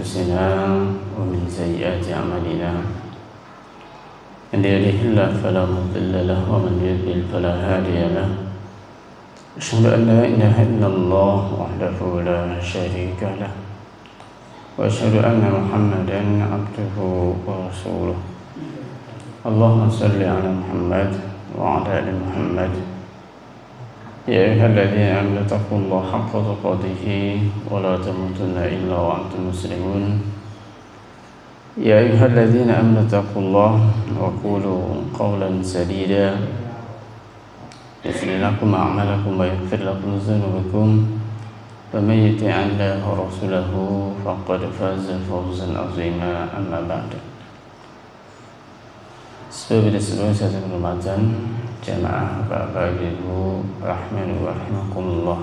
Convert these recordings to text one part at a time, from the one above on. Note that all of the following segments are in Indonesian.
أنفسنا ومن سيئات أعمالنا من يهده الله فلا مضل له ومن يضلل فلا هادي له أشهد أن لا إله إلا الله وحده لا شريك له وأشهد أن محمدا عبده ورسوله اللهم صل على محمد وعلى آل محمد يا أيها الذين آمنوا اتقوا الله حق تقاته ولا تموتن إلا وأنتم مسلمون يا أيها الذين آمنوا اتقوا الله وقولوا قولا سديدا يصلح لكم أعمالكم ويغفر لكم ذنوبكم ومن يطع الله ورسوله فقد فاز فوزا عظيما أما بعد. Sebagai seluruh satu Ramadan jamaah Bapak Ibu rahmani wa rahimakumullah.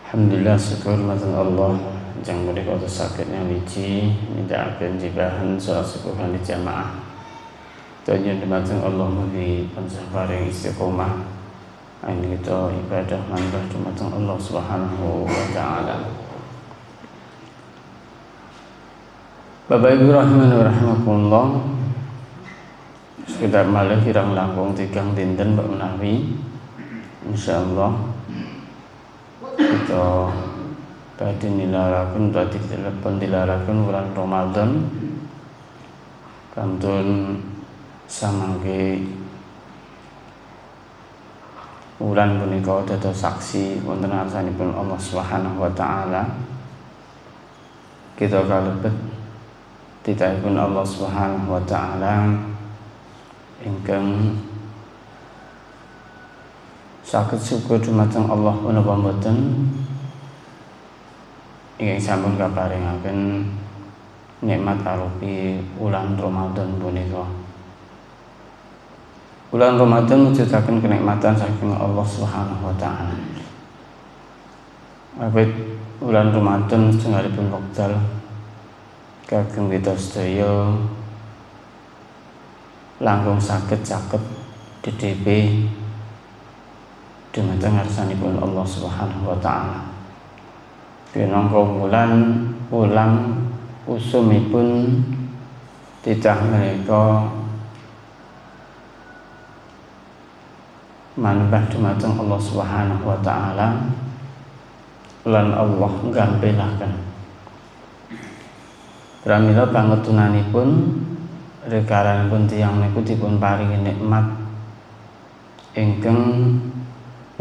Alhamdulillah syukur marang Allah jang menika sakitnya wiji nindakaken jibahan salat subuhan di jamaah. Tanya dumateng Allah mugi tansah paring istiqomah ain kita ibadah manembah dumateng Allah Subhanahu wa taala. Bapak Ibu rahmani wa rahimakumullah. Sekitar malah kirang langkung 3 dinten Mbak menawi insyaallah kita badhe nilaraken badhe telepon dilaraken bulan Ramadan kantun samangke bulan punika dados saksi wonten ngarsanipun Allah Subhanahu wa taala. Kita kalebet titahipun Allah Subhanahu wa taala ingkang saged syukur dumateng Allah menapa mboten ingkang sampun kaparingaken nikmat arupi wulan Ramadan punika. Wulan Ramadan mujudaken kenikmatan saking Allah Subhanahu wa taala. Awit wulan Ramadan setunggalipun wekdal kagem kita sedaya langkung saged DDP dumateng ngarsanipun Allah Subhanahu wa taala. Pinangka wulan usumipun titah menika manembah dumateng Allah Subhanahu wa taala lan Allah nggampelaken pramila pangetunanipun rekaranipun tiyang niku dipun paringi nikmat ingkang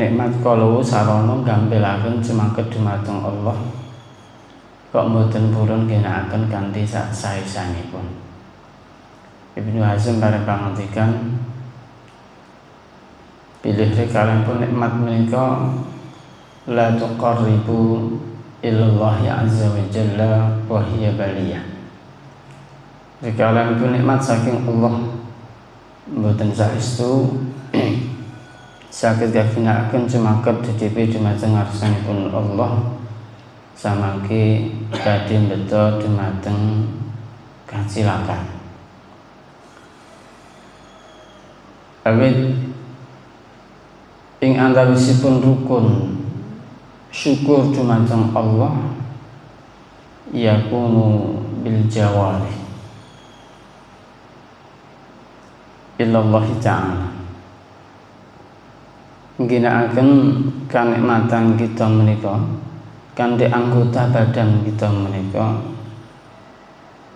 nikmat kala sarana gampelaken cemaket dumateng Allah kok mboten purun ginakaken kanthi sae-saenipun. Ibnu Hazm bareng pangandikan pilih rekaranipun nikmat menika la tuqarribu ilallah azza wa jalla wa hiya baliyah. Rekalan pun nikmat saking Allah mboten saestu saged kaginakaken cemaket DDP dumateng ngarsanipun Allah samangke badhe mbeta dumateng kacilakan. Awit ing antawisipun rukun syukur dumateng Allah yakunu bil jawarih illallah ta'ala. Ngginakaken kanikmatan kita menika kanthi anggota badan kita menika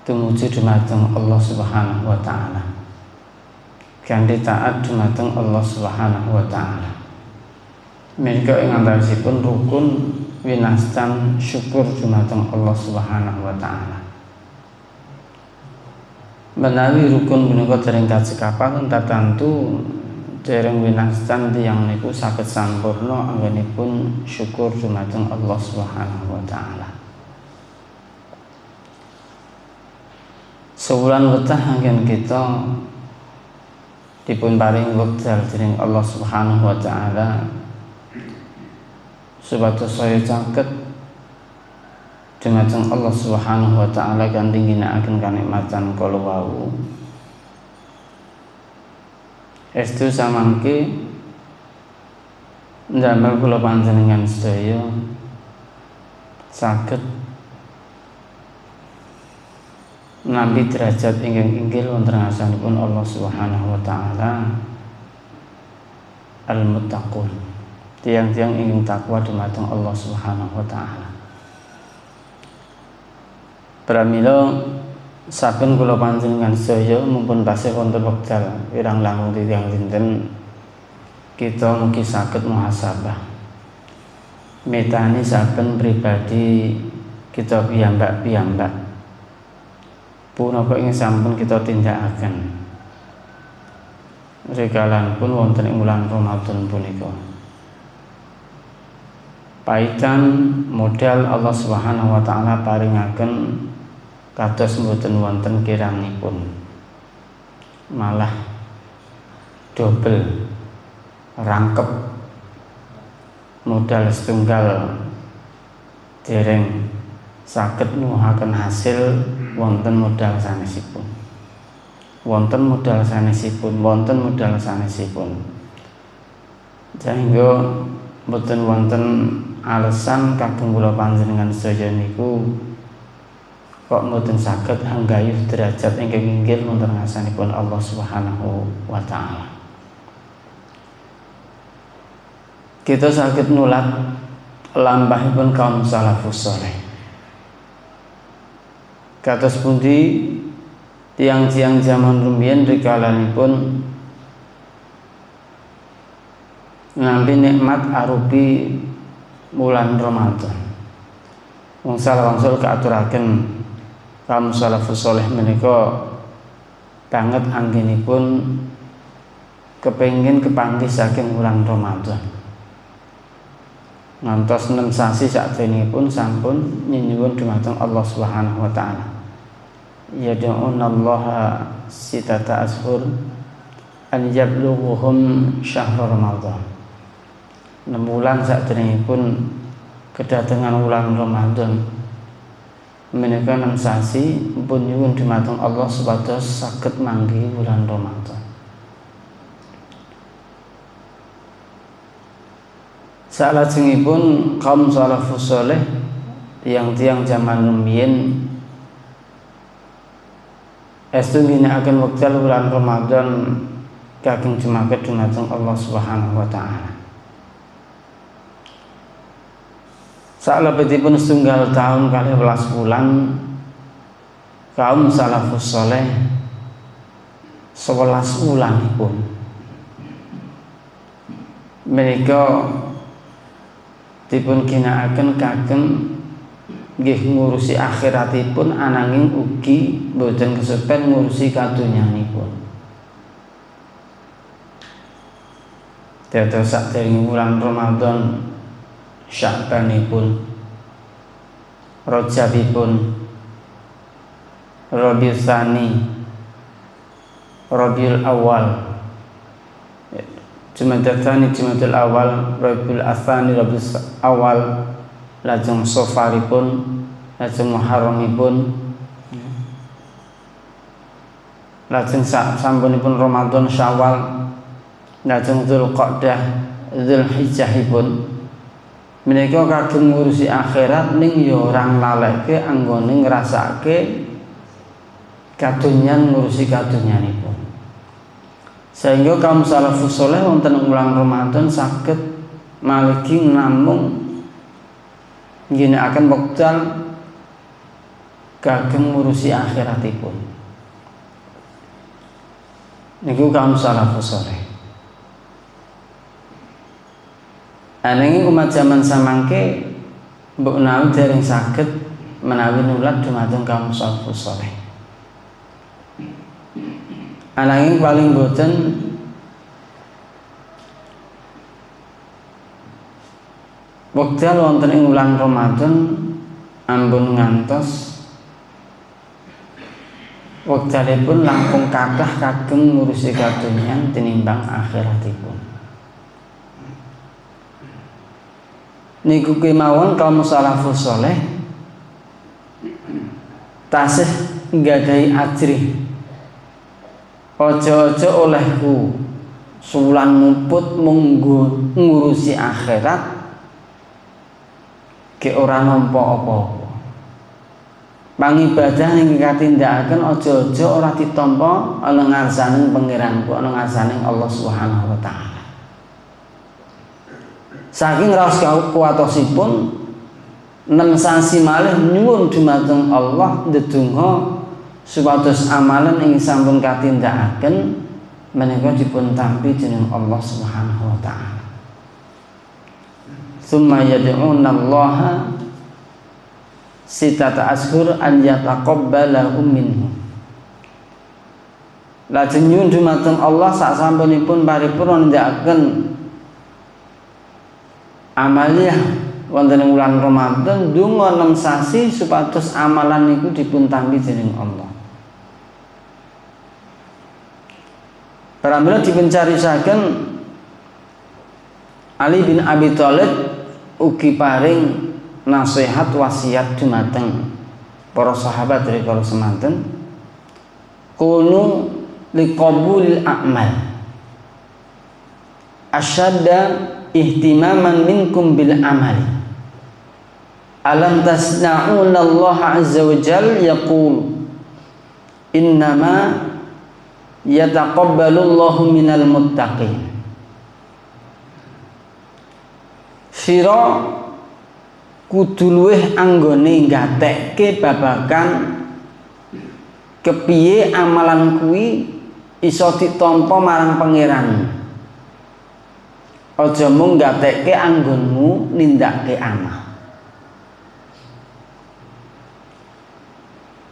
tumuju dumateng Allah Subhanahu wa taala. Kanthi taat dumateng Allah Subhanahu wa taala. Menika ing antawisipun rukun winastan syukur dumateng Allah Subhanahu wa taala. Menawi rukun punika dereng kacekapan tartamtu dereng winastan tiyang niku saged sampurna anggenipun syukur dumateng Allah Subhanahu wa taala. Sewulan wetah anggen kita dipun paring wekdal dening Allah Subhanahu wa taala supados saya caket dumateng Allah Subhanahu wa taala kanthi ginakaken kanikmatan kala wau. Estu samangke ndamel kula panjenengan sedaya saged nampi derajat ingkang inggil wonten ngarsanipun Allah Subhanahu wa taala al-muttaqun, tiang-tiang ingkang takwa dumateng Allah Subhanahu wa taala. Pramila saben kula panjenengan sedaya mumpun tasih wonten wekdal kirang langkung tiyang dinten kita mugi saged muhasabah metani saben pribadi kita piyambak-piyambak punapa ing sampun kita tindakaken rekalanipun wonten ing wulan Ramadan punika. Paitan modal Allah Subhanahu wa taala paringaken kados mboten wonten kirangipun, malah dobel rangkep modal setunggal dereng saged nuwuhaken hasil wonten modal sanesipun. Wonten modal sanesipun. Sehingga mboten wonten alasan kagem kula panjenengan sedaya niku kok mboten saged anggayuh derajat ingkang inggil wonten ngarsanipun Allah Subhanahu wa taala. Kita saged nulat lampahipun kaum salafus saleh. Kados pundi tiang-tiang zaman rumiyin rikalanipun nampi nikmat arupi wulan Ramadan. Wangsul kaaturaken kaum salafus saleh menika banget anggenipun kepengin kepanggih saking wulan Ramadan. Ngantos 6 sasi sakdenipun sampun nyuwun dumateng Allah Subhanahu wa taala. Yad'unallaha sitata ashur an yablughuhum syahr Ramadan. 6 bulan sakdenipun kedatangan wulan Ramadan menika 6 sasi pun nyuwun dumateng Allah supados saged manggihi wulan Ramadan. Salajengipun kaum salafus saleh tiang-tiang zaman rumiyin estu ginakaken wekdal wulan Ramadan kagem jumaket dumateng Allah Subhanahu wa taala. Salebetipun setunggal tahun 12 bulan kaum salafus saleh 11 wulanipun menika dipun ginakaken kagem nggih ngurusi akhiratipun ananging ugi boten kesepen ngurusi kadonyanipun. Dados sakderenge wulan Ramadan Sya'banipun, Rajabipun, Rabiul Tsani, Rabiul Awal, Jumadil Tsani, Jumadil Awal, Rabiul Tsani, Rabiul Awal, lajeng Safaripun, lajeng Muharramipun, lajeng sampunipun Ramadan Syawal, lajeng Dzulqa'dah, Dzulhijjahipun. Menika kagem ngurusi akhirat ning ya ora nglaleke anggone ngrasake kadonyan ngurusi kadonyanipun. Sehingga kaum salafus saleh wonten wulan Ramadan saged maliki namung ginakaken wekdal kagem ngurusi akhiratipun. Niku kaum salafus saleh. Ananging umat zaman samangke mbok menawi dereng saged menawi nulat dumateng kaum salafus saleh. Ananging paling boten wekdal wonten ing wulan Ramadan ampun ngantos wekdalipun langkung kathah kagem ngurusi kadonyan tinimbang akhiratipun. Niku kemawon kaum salafus saleh tasih nggadahi ajri. Ojo-ojo olehku sulan mumput munggu ngurusi akhirat ke ora nampa apa-apa. pangibadah ning katindakaken aja-aja ora ditampa ana ngarsaning pangeranku, ana ngarsaning Allah Subhanahu wa taala. Saking raos kuwatosipun 6 sasi malih nyuwun dumateng Allah ndedonga supados amalan ing sampun katindakaken menika dipun tampi dening Allah Subhanahu wa taala. Tsumma yad'una Allah sitata ashur an yataqabbalahum minhu. Lajeng nyuwun dumateng Allah sak sampunipun paripurna nindakaken amaliyah wonten ing wulan Ramadan ndonga 6 sasi supados amalan niku dipun tampi dening Allah. Pramila dipuncarisaken Ali bin Abi Thalib ugi paring nasihat wasiat dumateng para sahabat rikala semanten, kunu liqabulil a'mal asyadda ihtimaman minkum bil amali. Alam tasna'una Allah azza wa jalla yaqul innama yataqabbalu Allahu minal muttaqin. Sira kudu luwih anggone gatekke babagan kepiye amalan kuwi iso ditampa marang pangeran. Aja mung gatekke anggonmu nindakake amal.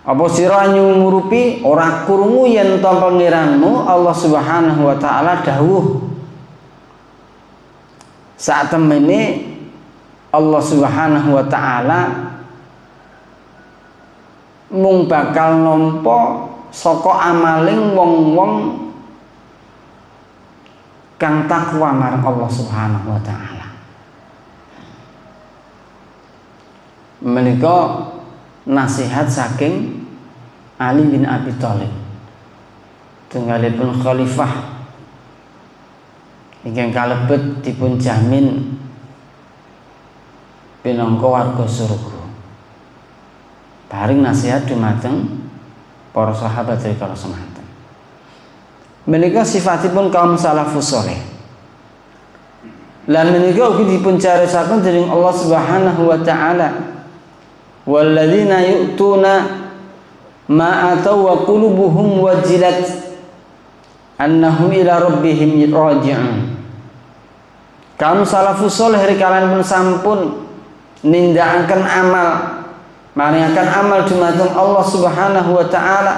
Apa sira nyumurupi ora krungu yen ta pangeranmu Allah Subhanahu wa taala dawuh saat temene Allah Subhanahu wa taala mung bakal nampa saka amaling wong-wong kang takwa marang Allah Subhanahu wa taala. Menika nasihat saking Ali bin Abi Thalib tunggalipun khalifah ingkang kalebet dipun jamin pinangka warga surga. Paring nasihat dumateng para sahabat rikala semanten. Menika sifatipun kaum salafus saleh. Lan menika ugi dipun carisaken dening Allah Subhanahu wa taala. Walladzina yu'tuna ma ataw wa qulubuhum wajilat annahum ila rabbihim raji'un. Kaum salafus saleh rikala pun sampun nindakaken amal, maringaken amal dumateng Allah Subhanahu wa taala,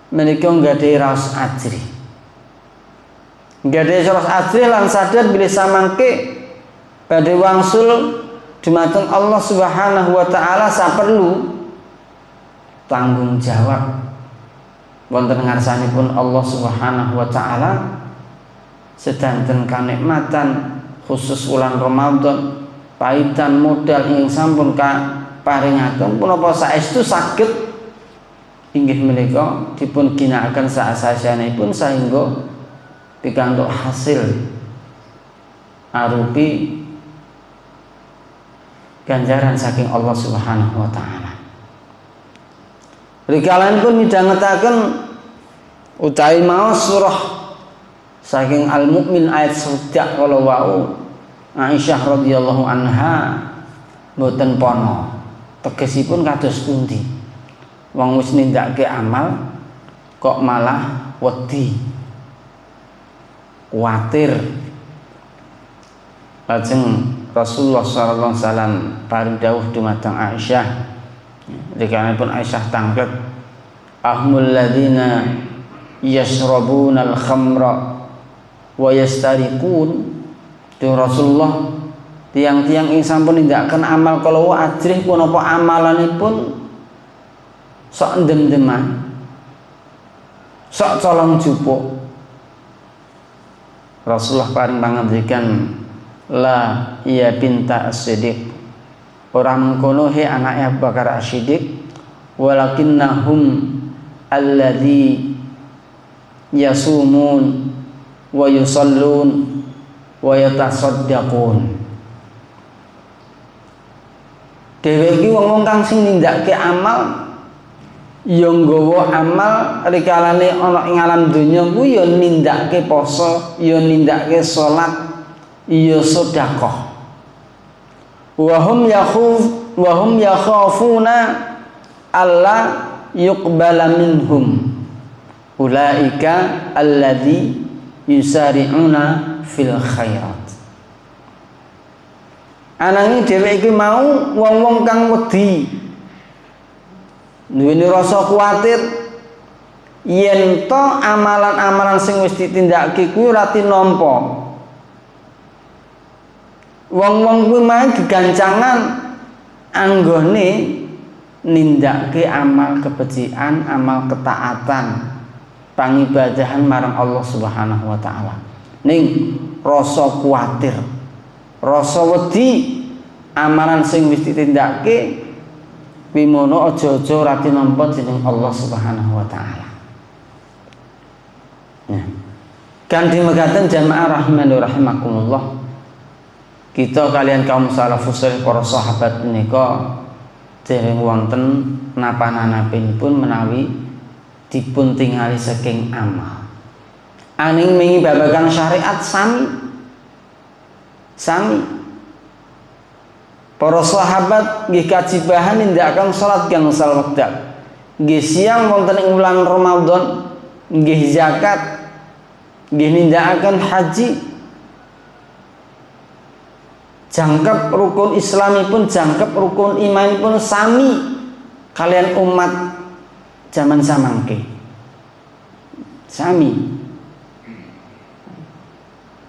menika nggadahi raos ajri. Nggadahi raos ajri lan sadar bilih samangke badhe wangsul dumateng Allah Subhanahu wa taala saperlu tanggung jawab wonten ngarsanipun Allah Subhanahu wa taala sedanten kanikmatan khusus wulan Ramadan, paitan modal ingkang sampun paringaken punapa saestu saged inggih menika dipun ginakaken saasasianipun sahingga pikantuk hasil arupi ganjaran saking Allah Subhanahu wa taala. Rikalanipun midhangetaken utawi maos surah saking Al-Mu'min ayat 1 kala wau Aisyah radhiyallahu anha mboten pono. Tegesipun kados pundi? Wong wis nindakake amal kok malah wedi, kuwatir. Lajeng Rasulullah sallallahu alaihi wasallam paring dawuh dumateng Aisyah. Dikanipun Aisyah tanglet, ahmul ladzina yashrabuna al-khamra wa yastariqun. Duh Rasulullah, tiang-tiang ing sampun nindakaken amal kalau ajrih punapa amalanipun sok endem-endeman, sok colong jupuk. Rasulullah paring pangandikan, la ya binta as-siddiq, ora mengkono he anake Abu Bakar as-Siddiq, walakinnahum alladzi yasumun wa yusallun wa yatasaddaqun. Dheweke iki wong-wong kang sing nindakake amal ya nggawa amal rikalane ana ing alam donya ku ya nindakake poso, ya nindakake salat, ya sedekah. Wa hum yakhafuna alla yuqbala minhum. Ulaika alladzi yusari'una fil khairat. Ananging dheweke iki mau wong-wong kang wedi duweni rasa kuwatir yen to amalan-amalan sing wis ditindakake kuwi ora tinampa. Wong-wong kuwi mah gegancangan anggone nindakake amal kebajikan, amal ketaatan, pangibadahan marang Allah Subhanahu wa taala. Ning rasa kuwatir, rasa wedi amalan sing wis ditindakake wimono aja-aja ora tinampa dening Allah Subhanahu wa taala. Ya. Kanthi mekaten jamaah rahimani rahimakumullah, kita kalian kaum salafus saleh para sahabat menika dereng wonten napa-nanapipun menawi dipun tingali saking amal. Aning wingi babagan syariat sami para sahabat nggih kajibahan nindakaken salat gangsal wekdal. Nggih siang wonten ing wulan Ramadan, nggih zakat, nggih nindakaken haji. Jangkep rukun islamipun, jangkep rukun imanipun sami kalian umat zaman samangke. Sami.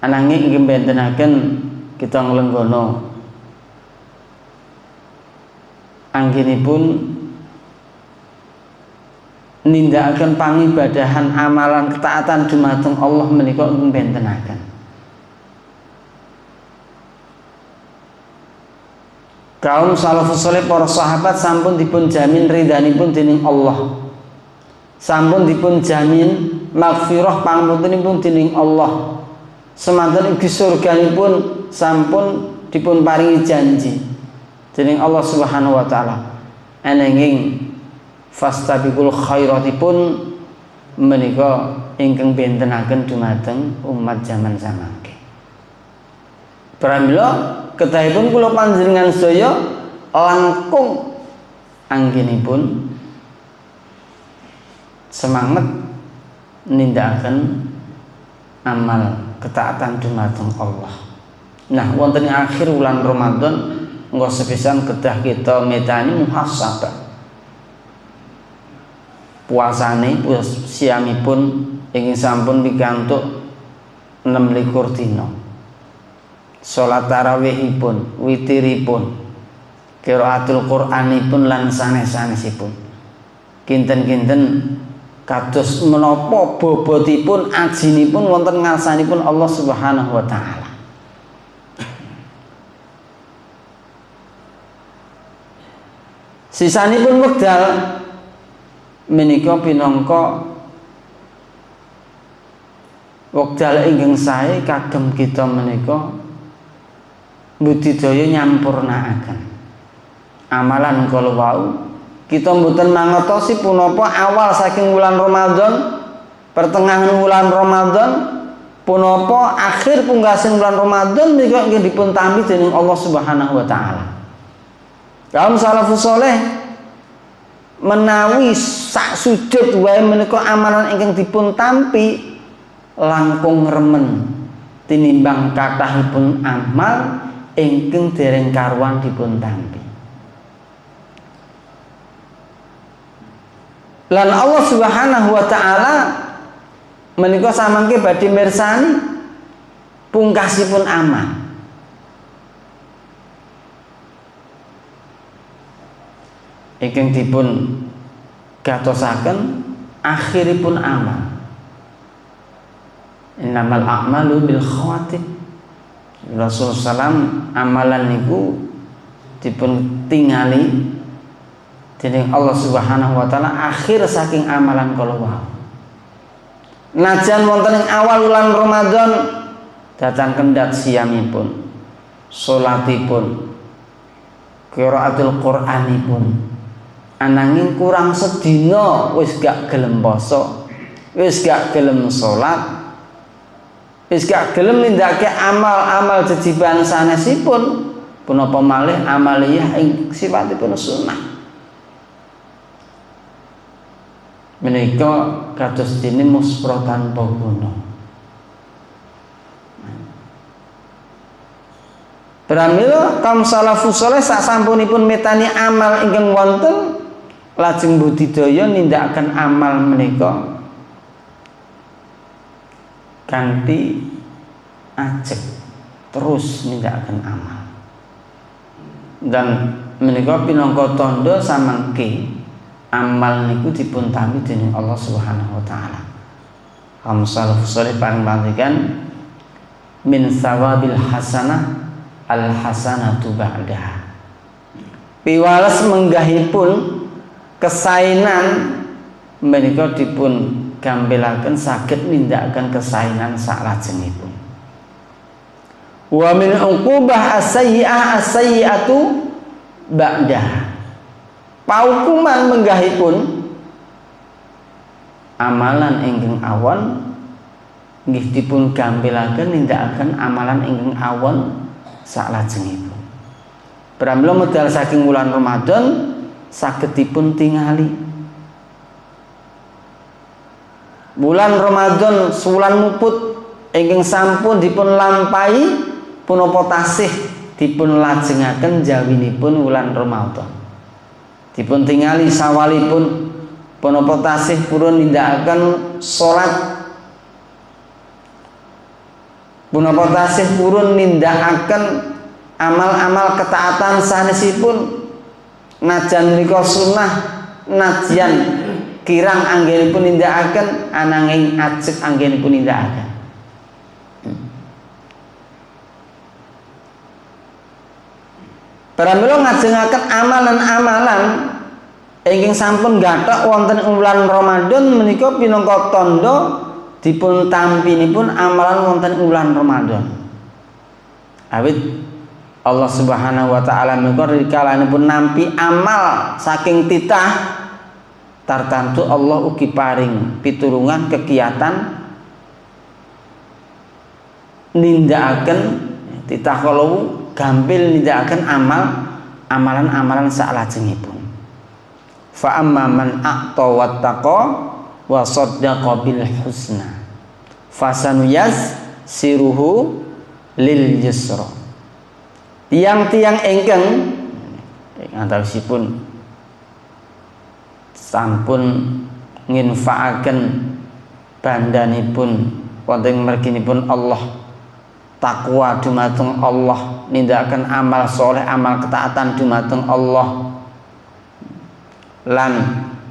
Ananging nggih bentenaken kita nglenggono anggenipun nindakaken pangibadahan amalan ketaatan dumateng Allah menika bentenaken. Kaum salafus saleh para sahabat sampun dipun jamin ridhanipun dening Allah. Sampun dipun jamin maghfirah pangapuntenipun dening Allah. Semanten ugi surganipun sampun dipun paringi janji dening Allah Subhanahu wa taala. Ananging fastabiqul khairatipun menika ingkang bentenaken dumateng umat zaman samangke. Pramila kedahipun kula panjenengan sedaya langkung anggenipun semangat nindakaken amal ketaatan dumateng Allah. Nah, wonten ing akhir wulan Ramadan engko sepisan kedah kita metani muhasabah. Puasane siamipun ingin sampun pikantuk 26 dina. Salat tarawihipun, witiripun, qiraatul Qur'anipun lan sanes-sanesipun. Kinten-kinten kados menapa bobotipun ajinipun wonten ngarsanipun Allah Subhanahu wa taala. Sisanipun wekdal menika pinangka wekdal ingkang sae kagem kita menika budidaya nyampurnakaken amalan kala wau. Kita mboten mangertosi punapa awal saking wulan Ramadan, pertengahan wulan Ramadan, punapa akhir pungkasing wulan Ramadan menika nggih dipun tampi dening Allah Subhanahu wa taala. Kaum salafus saleh menawi sak sujud wae menika amalan ingkang dipun tampi langkung remen tinimbang kathahipun amal ingkang dereng karuan dipun tampi. Lan Allah Subhanahu wa taala menika samangke badhe mirsani pungkasipun amal. Ingkang dipun gatosaken akhiripun amal. Innamal a'malu bil khawatim. Rasul salam amalan niku dipun tingali dening Allah Subhanahu wa taala akhir saking amalan kala wau. Najan wonten ing awal wulan Ramadan datang kendhat siyamipun, salatipun, qiraatul Qur'anipun, ananging kurang sedina wis gak gelem poso, wis gak gelem salat, wis gak gelem nindakake amal-amal jejiban sanesipun, punapa malih amaliyah ing sifatipun sunnah. Menika kados dene muspra tanpa guna. Pramila kaum salafus saleh sak sampunipun metani amal ingkang wonten lajeng budidaya nindakaken amal menika kanthi ajeg terus nindakaken amal. Dan menika pinangka tandha samangke amal niku dipun tampi dening Allah Subhanahu wa taala. Kaum salafus saleh paring pantikan min sawabil hasanah al hasanatu ba'daha. Piwales menggahipun kesainan menika dipun gampelaken saged nindakaken kesainan salajengipun. Wa min uqubah as-sayyi'ah as-sayyi'atu ba'daha. Paukuman menggahipun amalan ingkang awon nggih dipun gampelaken nindakaken amalan ingkang awon salajengipun. Pramila medal saking wulan Ramadan saged dipun tingali. Bulan Ramadan sulan muput ingkang sampun dipun lampahi punapa tasih dipun lajengaken jawinipun wulan Ramadan. Dipun tingali sawalipun punapa tasih purun nindakaken salat, punapa tasih purun nindakaken amal-amal ketaatan sanesipun, najan menika sunnah, najan kirang anggenipun nindakaken ananging ajeg anggenipun nindakaken. Pramila ngajengaken amalan-amalan ingkang sampun gathok wonten ing wulan Ramadan menika pinangka tandha dipun tampinipun amalan wonten ing wulan Ramadan. Awit Allah Subhanahu wa taala menika rikalanipun nampi amal saking titah tartamtu Allah ugi paring pitulungan kegiatan nindakaken titah kalau gampil nindakaken amalan-amalan salajengipun. Fa amma man a'ta wattaqa wa saddaqa bil husna fasanuyas siruhu lil yusra. Tiang-tiang ingkang antawisipun sampun nginfakaken bandanipun wonten merginipun Allah, takwa dumateng Allah, nindakaken amal soleh, amal ketaatan dumateng Allah, lan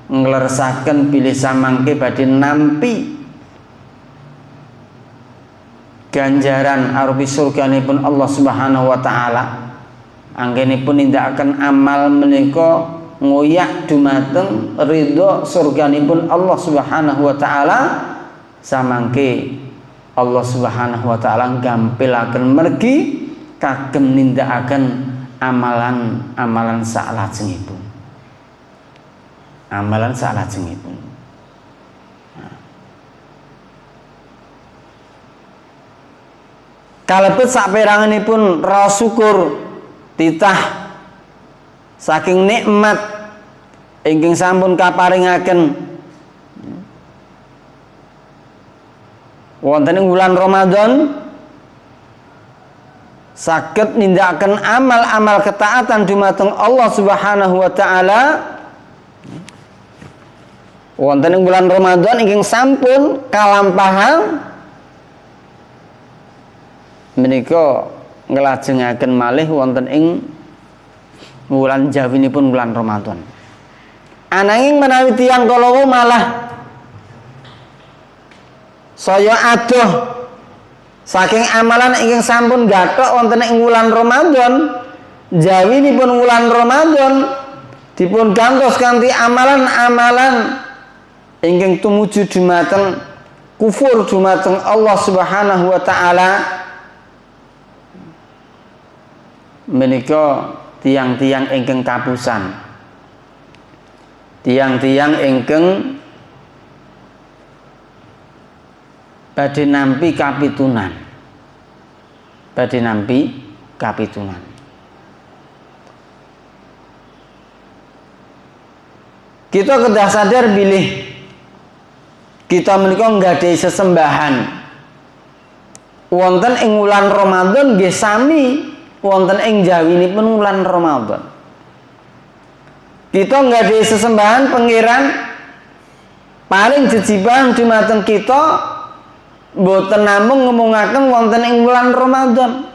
ngleresaken bilih samangke badhe nampi ganjaran arupi surganipun Allah Subhanahu wa taala. Anggenipun nindakaken amal menika ngoyak dumateng ridho surganipun Allah Subhanahu wa taala, samangke Allah Subhanahu wa taala gampilaken mergi kagem nindakaken amalan-amalan salajengipun. Amalan salajengipun. Kalebet saperanganipun raos syukur titah saking nikmat ingkang sampun kaparingaken wonten ing wulan Ramadan, saged nindakaken amal-amal ketaatan dumateng Allah Subhanahu wa taala wonten ing bulan Ramadan ingkang sampun kalampahan menika nglajengaken malih wonten ing wulan jawinipun wulan Ramadan. Ananging menawi tiyang kala malah saya adoh saking amalan ingkang sampun gathok wonten ing wulan Ramadan, jawinipun wulan Ramadan dipun gantos kanthi amalan-amalan ingkang tumuju dumateng kufur dumateng Allah Subhanahu wa taala, menika tiang-tiang ingkang kapusan tiang-tiang ingkang badhe nampi kapitunan. Badhe nampi kapitunan. Kita kedah sadar bilih kita menika nggadahi sesembahan wonten ing wulan Ramadan nggih sami wonten ing jawinipun wulan Ramadan. Kita nggadahi sesembahan pangeran paling jejibahan dumateng kita boten namung ngomongaken wonten ing wulan Ramadan.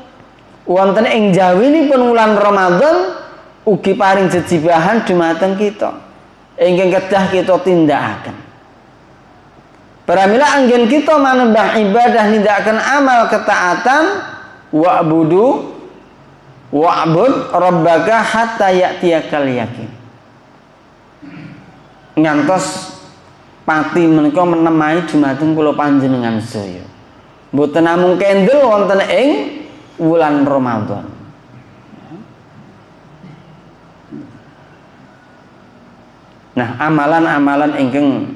Wonten ing jawinipun wulan Ramadan ugi paring jejibahan dumateng kita ingkang kedah kita tindakaken. Pramila anggen kita manembah ibadah nindakaken amal ketaatan wa'bud rabbaka hatta ya'tiyakal yakin. Ngantos pati menika menemai dumateng kula panjenengan sedaya. Mboten namung kendel wonten ing wulan Ramadan. Nah, amalan-amalan ingkang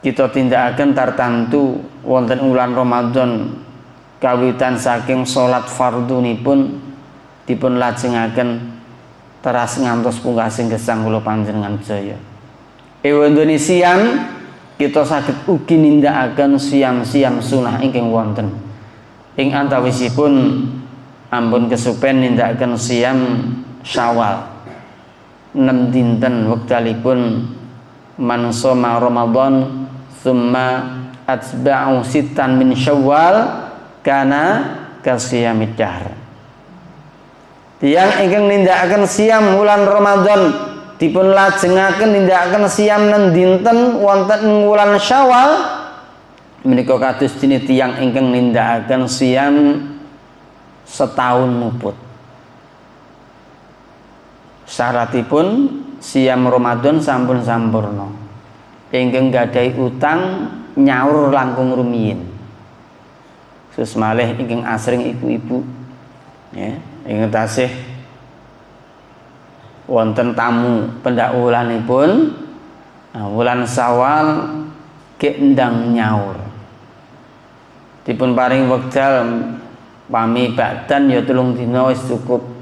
kita tindakaken tartamtu wonten wulan Ramadan kawitan saking salat fardhunipun dipun lajengaken teras ngantos pungkasing gesang kula panjenengan sedaya. Ewondene siam kita saged ugi nindakaken siam-siam sunah ingkang wonten. Ing antawisipun ampun kesupen nindakaken siam Syawal. 6 dinten wektalipun man shoma Ramadan tsumma atba'u sittan min Syawal kana kasiyamid dahr. Tiyang ingkang nindakaken siam wulan Ramadan dipun lajengaken nindakaken siam 6 dinten wonten ing wulan Syawal menika kados dene tiyang ingkang nindakaken siam setahun muput. Syaratipun siam Ramadan sampun sampurna. Ingkang gadahi utang nyaur langkung rumiyin. Sus malih ingkang asring ibu-ibu ya, ingkang tasih wonten tamu pendhakwulanipun wulan Syawal kendang nyaur. Dipun paring wekdal pami bakdan ya 3 dina wis cukup.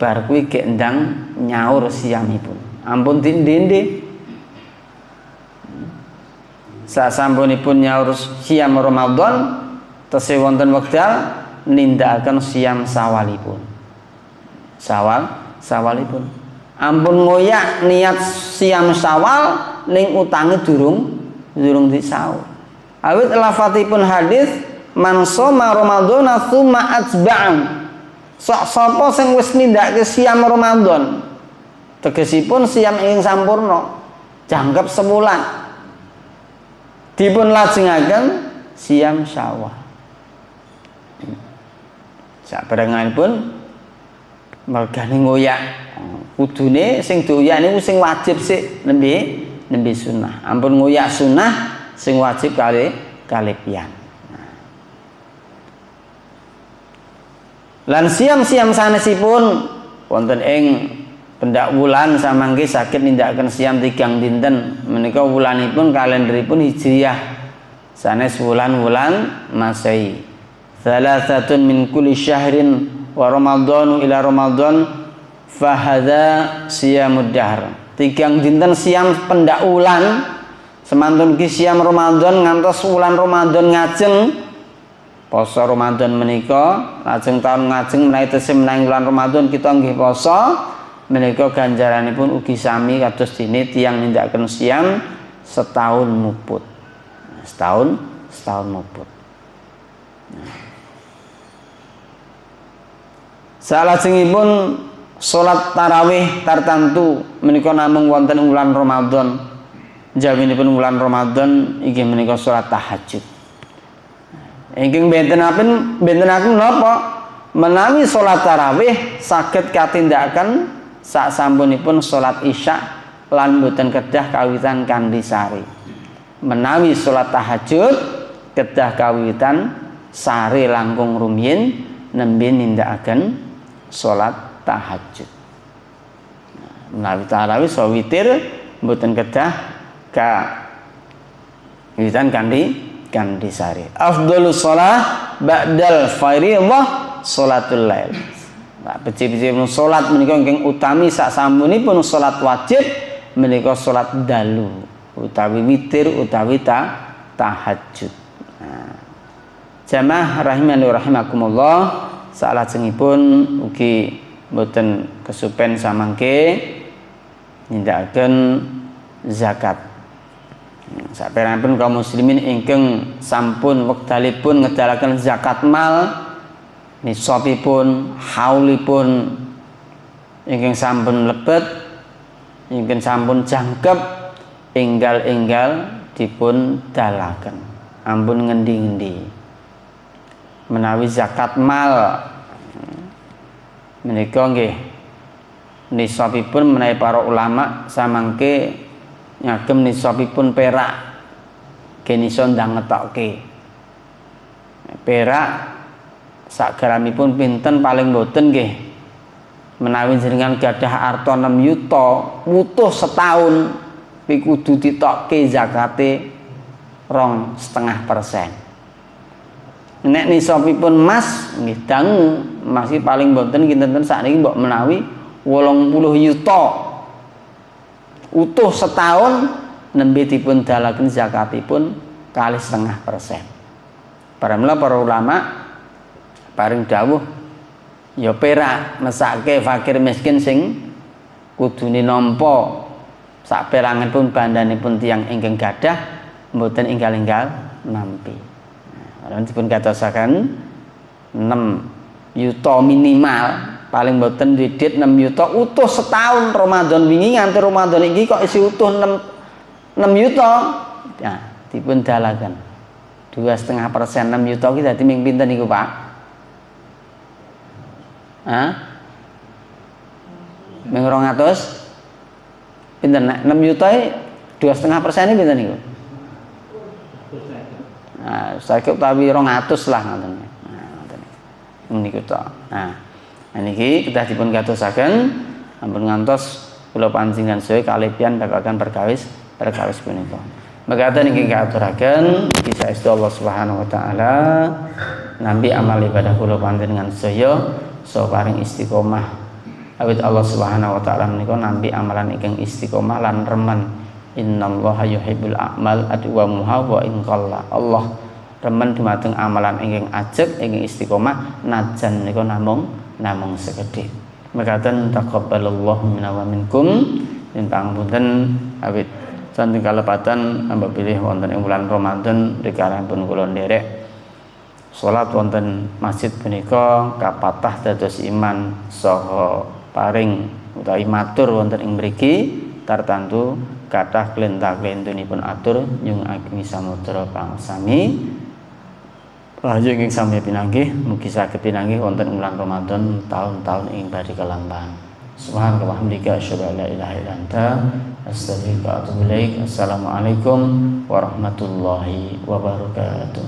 Bar kuwi kendang nyaur siamipun. Ampun dindinde. Sasampunipun nyaur siam Ramadan tesih wonten wekdal nindakaken siam Syawalipun. Syawalipun. Ampun ngoyak niat siam Syawal ning utange durung disaur. Awit lafadzipun hadis man shoma Ramadhana tsumma atba'an. Sapa sing wis nindakake siam Ramadan tegesipun siam ingkang sampurna jangkep sebulan dipun lajengaken siam Syawal. Saperanganipun mergane ngoyak kudune sing doyak niku sing wajib sik nembe sunah. Ampun ngoyak sunah sing wajib kali pian. Lan siam-siam sanesipun wonten ing pendak wulan samangke saged nindakaken siam 3 dinten menika wulanipun kalenderipun Hijriyah sanes wulan-wulan Masehi. Salasatun min kulli syahrin wa Ramadhanu ila Ramadhan fa hadza siyamud dahr. 3 dinten siam pendak wulan semantun ki siam Ramadan ngantos wulan Ramadan ngajeng poso Ramadan menika lajeng taun ngajeng menawi tesih menawi wulan Ramadan kita nggih poso menika ganjaranipun ugi sami kados dene tiyang nindakaken siam setahun muput. Setahun muput. Salajengipun salat tarawih tartamtu menika namung wonten wulan Ramadan. Jawinipun wulan Ramadan inggih menika salat tahajud. Ingkang benten-aken napa? Menawi salat tarawih saged katindakaken sasampunipun salat Isya lan boten kedah kawitan kanthi sari. Menawi salat tahajud kedah kawitan sari langkung rumiyin nembe nindakaken salat tahajud. Menawi tarawih so witir mboten kedah ka witan kandi sari. Afdhalus shalah ba'dal fardhiyah sholatul lail. Nah, beci-beci salat menika ingkang utami sak sampunipun salat wajib menika salat dalu utawi witir utawi tahajud. Nah, jamaah rahimani rahimakumullah, salajengipun ugi boten kesupen samangke nindakaken zakat. Saperangipun kaum muslimin ingkang sampun wekdalipun ngedalaken zakat mal, nisabipun, haulipun ingkang sampun lebet, ingkang sampun jangkep, enggal-enggal dipun dalaken. Ampun ngendi-endi. Menawi zakat mal menika nggih nisabipun menawi para ulama samangke ngagem nisabipun perak genisa ndang ngetokke. Perak sak gramipun pinten paling boten nggih menawi jenengan gadah arta 6 yuta wutuh setahun kudu ditokke zakate 2,5%. Nek nisabipun emas nggih dangu masih paling boten kinten sakniki mbok menawi 80 yuta utuh setahun nembe dipun dalaken zakatipun 2,5%. Para ulama paring dawuh ya perak mesake fakir miskin sing kudune nampa sak peranganipun bandanipun tiyang ingkang gadah mboten enggal-enggal nampi. Lan dipun katosaken 6 yuta minimal paling mboten didit 6 yuta utuh setahun. Ramadan wingi nganti Ramadan iki kok isi utuh 6 yuta. Ya, dipun dalaken 2,5% 6 yuta iki dadi ming pinten niku, Pak? Hah? Ming 200? Pinten nek 6 yuta 2,5% pinten niku? Nah, saiki utawi 200 lah ngoten. Nah, ngoten. Niku to. Nah, niki kedah dipun katosaken ampun ngantos kula panjenengan sedaya kalebian babagan perkawis punika. Mekaten niki katuraken iki saestu Allah Subhanahu wa taala nampi amal ibadah kula panjenengan sedaya so paring istiqomah. Awit Allah Subhanahu wa taala menika nampi amalan ingkang istiqomah lan remen. Innallaha yuhibbul a'mal adwamuha wa in qalla. Allah remen dumateng amalan ingkang ajeg ingkang istiqomah najan menika namung sekedhik. Mekaten taqabbalallahu minna wa minkum. Yen pangapunten awit saking kalepatan hamba pilih wonten ing bulan Ramadan rikaranipun kula nderek salat wonten masjid punika kapatah dados iman saha paring utawi matur wonten ing mriki tartantu kathah klentah-klentunipun atur nyung ageng samudra pangsami. Rahayu ingkang sami pinanggih mugi saged pinanggih wonten ing bulan Ramadan tahun-tahun ing badhe kalampahan. Subhanallah wa hamdika asyhadu an la ilaha illa anta astaghfiruka wa atubu ilaik. Assalamualaikum warahmatullahi wabarakatuh.